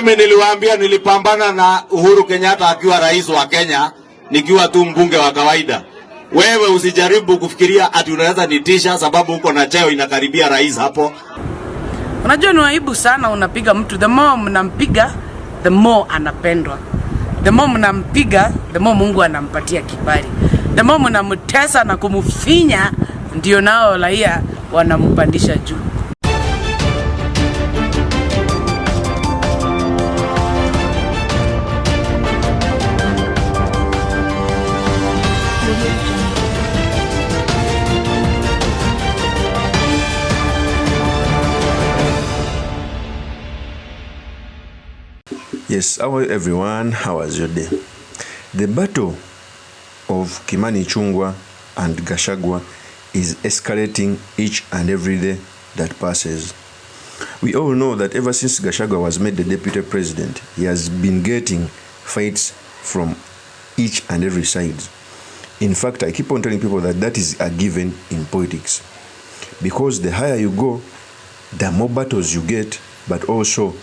Mimi niliwaambia nilipambana na Uhuru Kenyatta akiwa rais wa Kenya, nikiwa tu mbunge wa kawaida. Wewe usijaribu kufikiria ati unaweza nitisha sababu uko na cheo inakaribia rais hapo. Unajua ni aibu sana unapiga mtu, the more mnampiga the more anapendwa. The more mnampiga the more Mungu anampatia kibali. The more mnamtesa na kumfinya ndio nao raia wanampandisha juu. Yes, hello everyone, how was your day? The battle of ICHUNGWA and GACHAGUA is escalating each and every day that passes. We all know that ever since GACHAGUA was made the deputy president, he has been getting fights from each and every side. In fact, I keep on telling people that that is a given in politics. Because the higher you go, the more battles you get, but also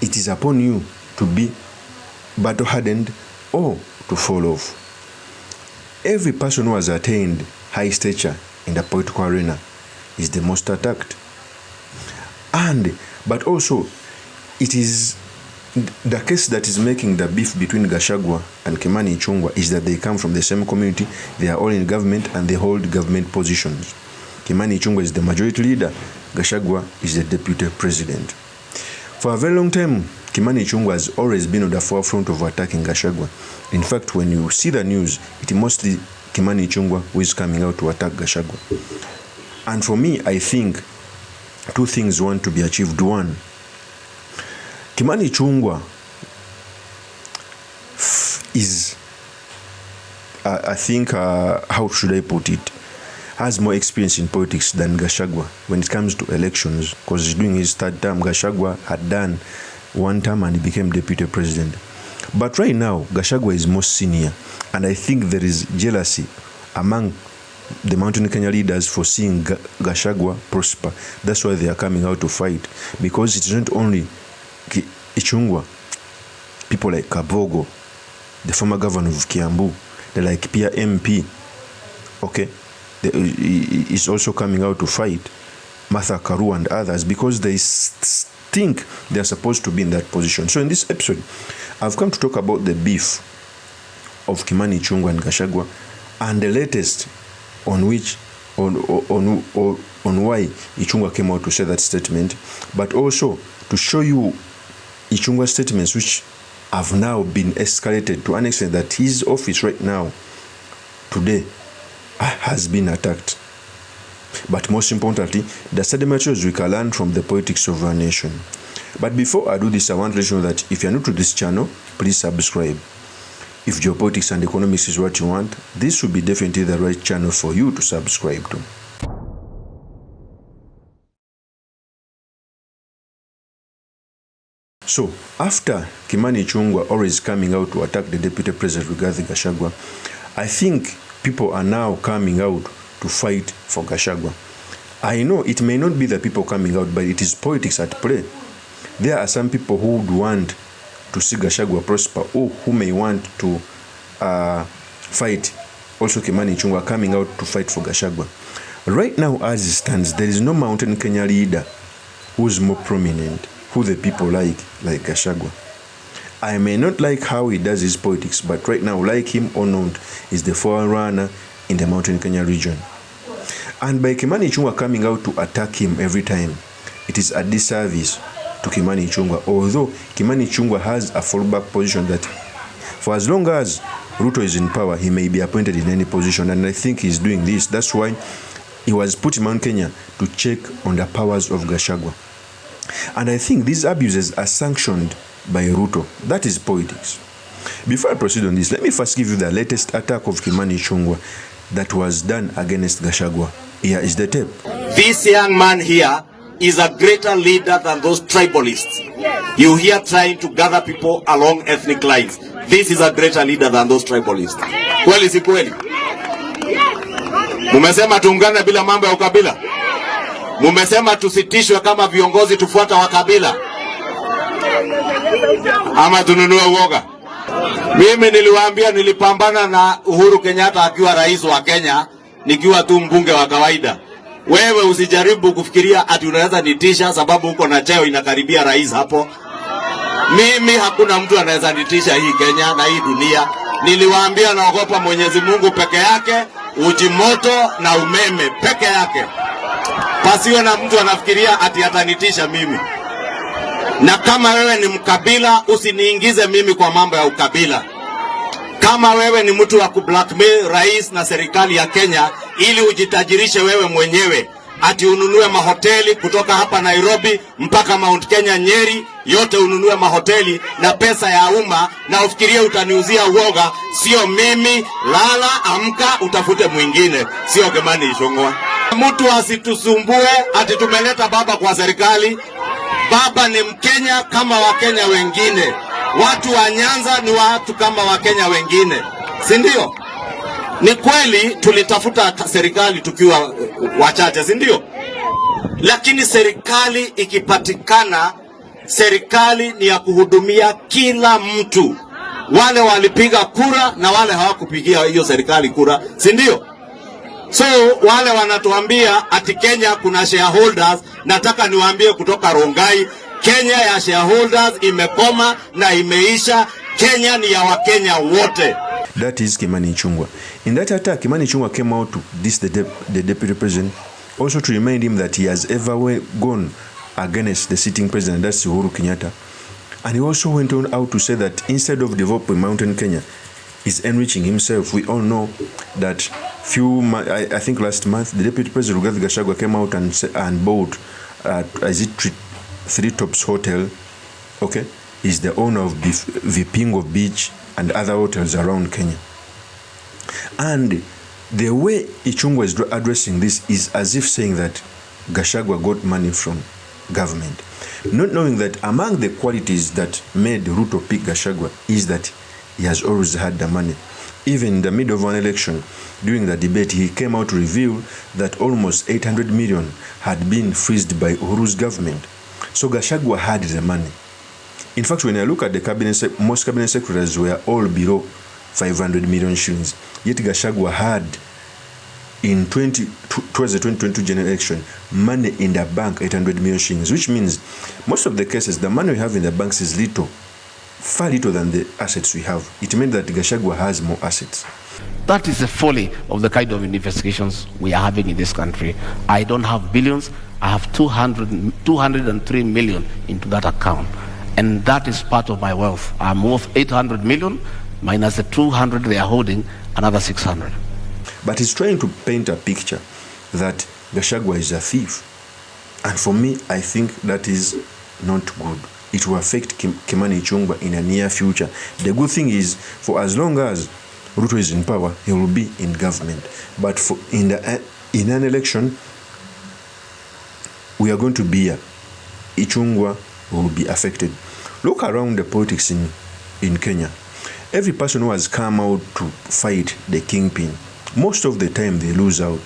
it is upon you to be battle-hardened or to fall off. Every person who has attained high stature in the political arena is the most attacked. But also, it is the case that is making the beef between GACHAGUA and ICHUNGWA is that they come from the same community, they are all in government and they hold government positions. ICHUNGWA is the majority leader, GACHAGUA is the deputy president. For a very long time, ICHUNGWA has always been on the forefront of attacking GACHAGUA. In fact, when you see the news, it mostly ICHUNGWA who is coming out to attack GACHAGUA. And for me, I think two things want to be achieved. One, ICHUNGWA is, I think, how should I put it, has more experience in politics than GACHAGUA when it comes to elections, because he's doing his third term. GACHAGUA had done one term and he became deputy president. But right now, GACHAGUA is more senior, and I think there is jealousy among the Mountain Kenya leaders for seeing GACHAGUA prosper. That's why they are coming out to fight, because it's not only ICHUNGWA, people like Kabogo, the former governor of Kiambu, they like Pia MP, okay, is also coming out to fight, Martha Karua and others, because they think they are supposed to be in that position. So in this episode, I've come to talk about the beef of ICHUNGWA and GACHAGUA, and the latest on why ICHUNGWA came out to say that statement, but also to show you ICHUNGWA statements which have now been escalated to an extent that his office right now, today, has been attacked. But most importantly, the study materials we can learn from the politics of our nation. But before I do this, I want to let you know that if you're new to this channel, please subscribe. If geopolitics and economics is what you want, this will be definitely the right channel for you to subscribe to. So, after ICHUNGWA always coming out to attack the deputy president regarding GACHAGUA, I think people are now coming out to fight for GACHAGUA. I know it may not be the people coming out, but it is politics at play. There are some people who would want to see GACHAGUA prosper, or who may want to fight also ICHUNGWA coming out to fight for GACHAGUA. Right now, as it stands, there is no Mountain Kenya leader who is more prominent, who the people like GACHAGUA. I may not like how he does his politics, but right now, like him or not, is the forerunner in the Mountain Kenya region. And by ICHUNGWA coming out to attack him every time, it is a disservice to ICHUNGWA. Although ICHUNGWA has a fallback position that for as long as Ruto is in power, he may be appointed in any position, and I think he's doing this. That's why he was put in Mount Kenya to check on the powers of GACHAGUA. And I think these abuses are sanctioned by Ruto. That is politics. Before I proceed on this, let me first give you the latest attack of ICHUNGWA that was done against GACHAGUA. Here is the tape. This young man here is a greater leader than those tribalists. You hear trying to gather people along ethnic lines. This is a greater leader than those tribalists. Kweli si kweli? Mumesema tuungane bila mambo ya ukabila. Mumesema tusitishwe kama viongozi tufuata wa kabila. ama tununue uoga? Mimi niliwaambia nilipambana na Uhuru Kenyatta akiwa rais wa Kenya, nikiwa tu mbunge wa kawaida. Wewe usijaribu kufikiria ati unaweza nitisha sababu uko na cheo inakaribia rais hapo. Mimi hakuna mtu anaweza nitisha hii Kenya na hii dunia. Niliwaambia naogopa Mwenyezi Mungu peke yake, uji moto na umeme peke yake. Pasiwe na mtu anafikiria ati atanitisha mimi. Na kama wewe ni mkabila, usiniingize mimi kwa mambo ya ukabila. Kama wewe ni mtu wa kublackmail rais na serikali ya Kenya ili ujitajirishe wewe mwenyewe, ati ununue mahoteli kutoka hapa Nairobi mpaka Mount Kenya Nyeri, yote ununue mahoteli na pesa ya umma na ufikirie utaniuzia uoga, sio mimi. Lala, amka, utafute mwingine, sio Kimani Ichung'wa. Mtu asitusumbue ati tumeleta baba kwa serikali. Baba ni Mkenya kama Wakenya wengine. Watu wa Nyanza ni watu kama Wakenya wengine, si ndio? Ni kweli tulitafuta serikali tukiwa wachache, si ndio? Lakini serikali ikipatikana, serikali ni ya kuhudumia kila mtu. Wale walipiga kura na wale hawakupigia hiyo serikali kura, si ndio? So wale wanatuambia ati Kenya kuna shareholders, nataka niwaambie kutoka Rongai, Kenya ya shareholders imekoma na imeisha. Kenya ni ya Wakenya wote. That is Kimani Ichung'wa. In that attack, Kimani Ichung'wa came out to diss the deputy president, also to remind him that he has ever gone against the sitting president, that's Uhuru Kenyatta. And he also went on out to say that instead of developing mountain Kenya, he's enriching himself. We all know that I think last month, the deputy president GACHAGUA came out and bought Three Tops Hotel. Okay, he's the owner of Vipingo Beach and other hotels around Kenya. And the way Ichung'wa is addressing this is as if saying that GACHAGUA got money from government, not knowing that among the qualities that made Ruto pick GACHAGUA is that he has always had the money. Even in the middle of an election, during the debate, he came out to reveal that almost 800 million had been freezed by Uhuru's government. So GACHAGUA had the money. In fact, when I look at the cabinet, most cabinet secretaries were all below 500 million shillings. Yet GACHAGUA had, towards the 2022 general election, money in the bank, 800 million shillings, which means most of the cases, the money we have in the banks is little, far little than the assets we have. It means that GACHAGUA has more assets. That is the folly of the kind of investigations we are having in this country. I don't have billions. I have 203 million into that account. And that is part of my wealth. I'm worth 800 million minus the 200 they are holding, another 600. But he's trying to paint a picture that GACHAGUA is a thief. And for me, I think that is not good. It will affect Kimani Ichung'wa in a near future. The good thing is, for as long as Ruto is in power, he will be in government. But in an election, we are going to be here. Ichung'wa will be affected. Look around the politics in Kenya. Every person who has come out to fight the kingpin, most of the time they lose out.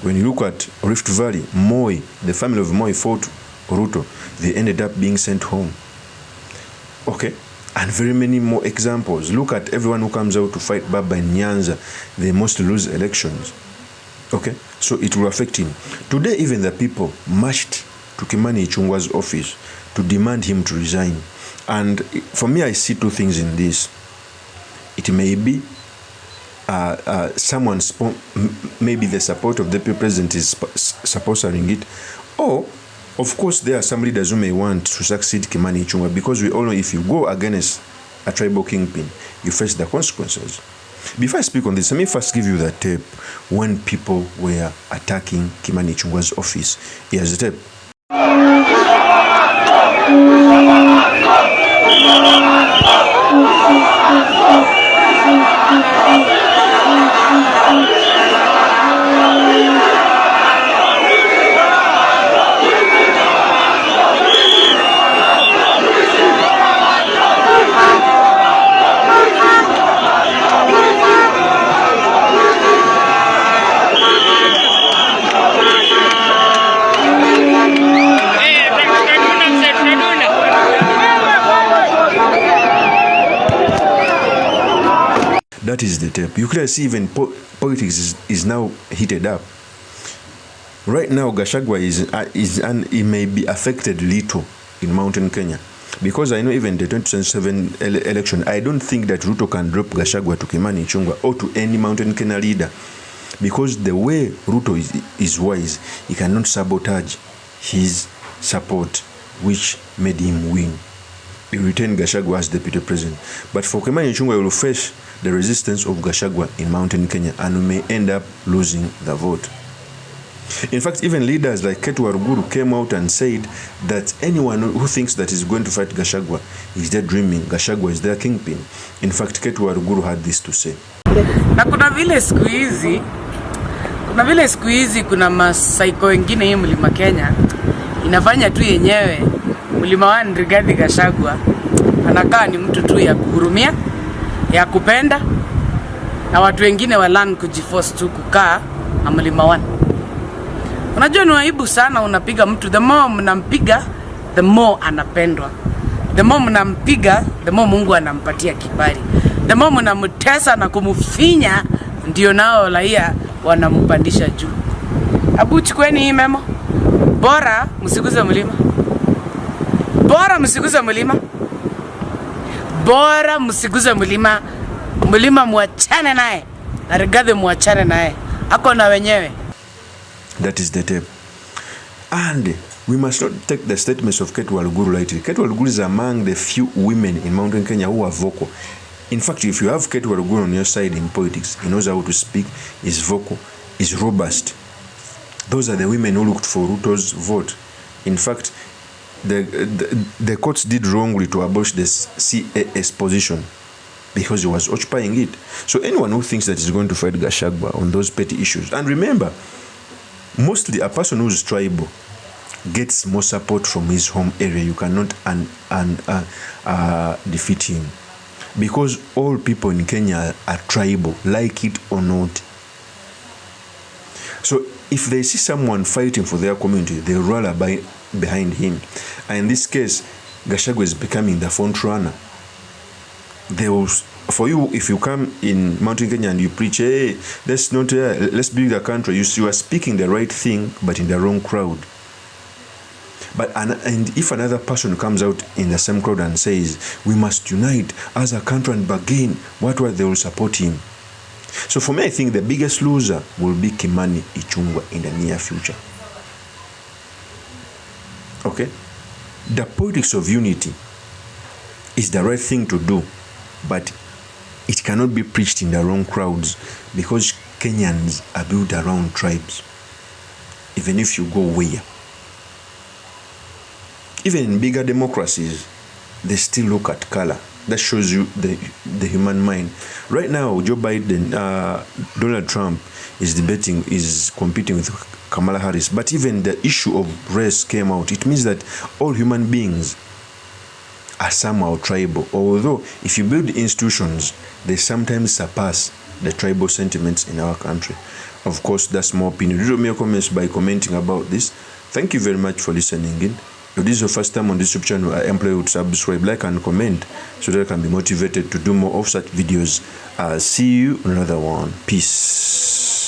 When you look at Rift Valley, Moi, the family of Moi fought Ruto. They ended up being sent home. Okay? And very many more examples. Look at everyone who comes out to fight Baba in Nyanza. They must lose elections. Okay? So it will affect him. Today, even the people marched to Kimani Ichung'wa's office to demand him to resign. And for me, I see two things in this. It may be maybe the support of the president is sponsoring it, or of course there are some leaders who may want to succeed Kimani Ichung'wa, because we all know if you go against a tribal kingpin, you face the consequences. Before I speak on this, let me first give you the tape when people were attacking Kimani Ichung'wa's office. Here's the tape. tape. You clearly see even politics is now heated up. Right now, Gachagua he may be affected little in Mountain Kenya. Because I know even the 2027 election, I don't think that Ruto can drop Gachagua to Kimani Ichung'wah or to any Mountain Kenya leader. Because the way Ruto is wise, he cannot sabotage his support, which made him win. He retained Gachagua as deputy president. But for Kimani Ichung'wah, he will face the resistance of Gachagua in Mountain Kenya and may end up losing the vote. In fact, even leaders like WARUGURU came out and said that anyone who thinks that is going to fight Gachagua is daydreaming. Gachagua is their kingpin. In fact, WARUGURU had this to say. Na kuna vile siku hizi kuna masaiko wengine hii mlima Kenya inafanya tu yenyewe. Mlima wa Rigathi Gachagua anakaa ni mtu tu ya kuhurumia, ya kupenda, na watu wengine walan kujiforce tu kukaa na mlima wa. Unajua ni aibu sana unapiga mtu, the more mnampiga the more anapendwa. The more mnampiga the more Mungu anampatia kibali. The more mnamtesa na kumfinya ndio nao raia wanampandisha juu. Abu chukueni hii memo. Bora msiguze mlima. Bora msiguze mlima. Bora msiguze mlima. Mlima muachane naye. Na Rigathi muachane naye. Ako na wenyewe. That is the tape. And we must not take the statements of WARUGURU lightly. WARUGURU is among the few women in Mountain Kenya who are vocal. In fact, if you have WARUGURU on your side in politics, he knows how to speak, is vocal, is robust. Those are the women who looked for Ruto's vote. In fact, the courts did wrongly to abolish the CAS position because he was occupying it. So anyone who thinks that he's going to fight Gachagua on those petty issues, and remember, mostly a person who's tribal gets more support from his home area. You cannot defeat him. Because all people in Kenya are tribal, like it or not. So if they see someone fighting for their community, they rally behind him. And in this case, Gachagua is becoming the front runner. For you, if you come in Mountain Kenya and you preach, hey, let's build the country, you are speaking the right thing, but in the wrong crowd. And if another person comes out in the same crowd and says, we must unite as a country and bargain, they will support him. So for me, I think the biggest loser will be Kimani Ichung'wah in the near future. Okay? The politics of unity is the right thing to do, but it cannot be preached in the wrong crowds because Kenyans are built around tribes. Even if you go where? Even in bigger democracies, they still look at color. That shows you the human mind. Right now, Joe Biden, Donald Trump is competing with Kamala Harris. But even the issue of race came out. It means that all human beings are somehow tribal. Although, if you build institutions, they sometimes surpass the tribal sentiments in our country. Of course, that's my opinion. Drop me your comments by commenting about this. Thank you very much for listening in. If this is your first time on this YouTube channel, I implore you to subscribe, like, and comment so that I can be motivated to do more of such videos. See you in another one. Peace.